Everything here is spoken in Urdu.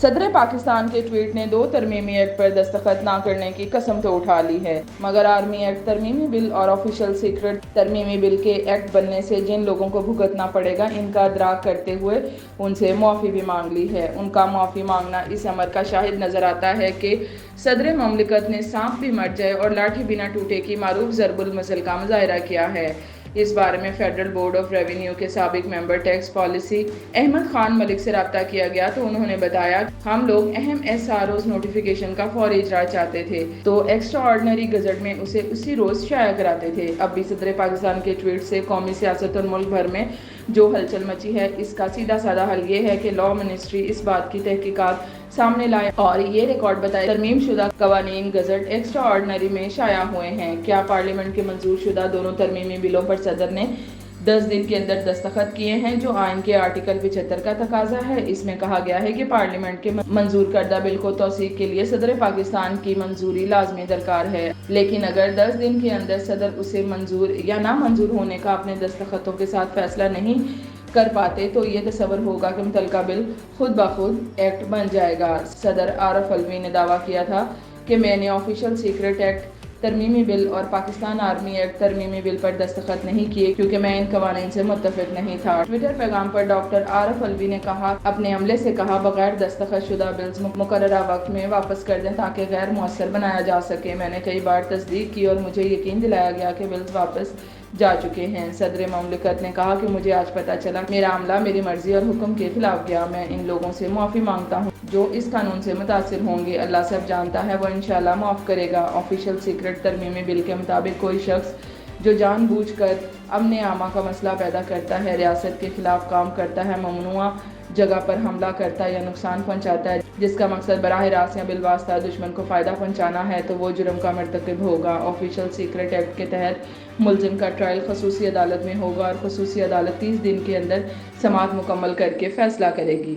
صدر پاکستان کے ٹویٹ نے 2 ترمیمی ایکٹ پر دستخط نہ کرنے کی قسم تو اٹھا لی ہے، مگر آرمی ایکٹ ترمیمی بل اور آفیشل سیکرٹ ترمیمی بل کے ایکٹ بننے سے جن لوگوں کو بھگتنا پڑے گا ان کا ادراک کرتے ہوئے ان سے معافی بھی مانگ لی ہے۔ ان کا معافی مانگنا اس امر کا شاہد نظر آتا ہے کہ صدر مملکت نے سانپ بھی مر جائے اور لاٹھی بھی نہ ٹوٹے کی معروف ضرب المثل کا مظاہرہ کیا ہے۔ اس بارے میں فیڈرل بورڈ آف ریونیو کے سابق ممبر ٹیکس پالیسی احمد خان ملک سے رابطہ کیا گیا تو انہوں نے بتایا ہم لوگ اہم SRO's نوٹیفیکیشن کا فوری اجرا چاہتے تھے تو ایکسٹرا آرڈنری گزٹ میں اسے اسی روز شائع کراتے تھے۔ اب بھی صدر پاکستان کے ٹویٹ سے قومی سیاست اور ملک بھر میں جو ہلچل مچی ہے اس کا سیدھا سادہ حل یہ ہے کہ لاء منسٹری اس بات کی تحقیقات سامنے لائے اور یہ ریکارڈ بتائے ترمیم شدہ قوانین گزٹ ایکسٹرا آرڈنری میں شائع ہوئے ہیں۔ کیا پارلیمنٹ کے منظور شدہ دونوں ترمیمی بلوں پر صدر نے 10 دن کے اندر دستخط کیے ہیں جو آئین کے آرٹیکل 75 کا تقاضا ہے۔ اس میں کہا گیا ہے کہ پارلیمنٹ کے منظور کردہ بل کو توثیق کے لیے صدر پاکستان کی منظوری لازمی درکار ہے، لیکن اگر 10 دن کے اندر صدر اسے منظور یا نامنظور ہونے کا اپنے دستخطوں کے ساتھ فیصلہ نہیں کر پاتے تو یہ تصور ہوگا کہ متعلقہ بل خود بخود ایکٹ بن جائے گا۔ صدر عارف الوی نے دعویٰ کیا تھا کہ میں نے آفیشل سیکرٹ ایکٹ ترمیمی بل اور پاکستان آرمی ایکٹ ترمیمی بل پر دستخط نہیں کیے کیونکہ میں ان قوانین سے متفق نہیں تھا۔ ٹویٹر پیغام پر ڈاکٹر عارف الوی نے اپنے عملے سے کہا بغیر دستخط شدہ بلز مقررہ وقت میں واپس کر دیں تاکہ غیر مؤثر بنایا جا سکے۔ میں نے کئی بار تصدیق کی اور مجھے یقین دلایا گیا کہ بلز واپس جا چکے ہیں۔ صدر مملکت نے کہا کہ مجھے آج پتہ چلا میرا عملہ میری مرضی اور حکم کے خلاف گیا۔ میں ان لوگوں سے معافی مانگتا ہوں جو اس قانون سے متاثر ہوں گے۔ اللہ سب جانتا ہے، وہ انشاءاللہ معاف کرے گا۔ آفیشل سیکرٹ ترمیمی بل کے مطابق کوئی شخص جو جان بوجھ کر امن عامہ کا مسئلہ پیدا کرتا ہے، ریاست کے خلاف کام کرتا ہے، ممنوعہ جگہ پر حملہ کرتا ہے یا نقصان پہنچاتا ہے جس کا مقصد براہ راست یا بالواسطہ دشمن کو فائدہ پہنچانا ہے تو وہ جرم کا مرتکب ہوگا۔ آفیشل سیکرٹ ایکٹ کے تحت ملزم کا ٹرائل خصوصی عدالت میں ہوگا اور خصوصی عدالت 30 دن کے اندر سماعت مکمل کر کے فیصلہ کرے گی۔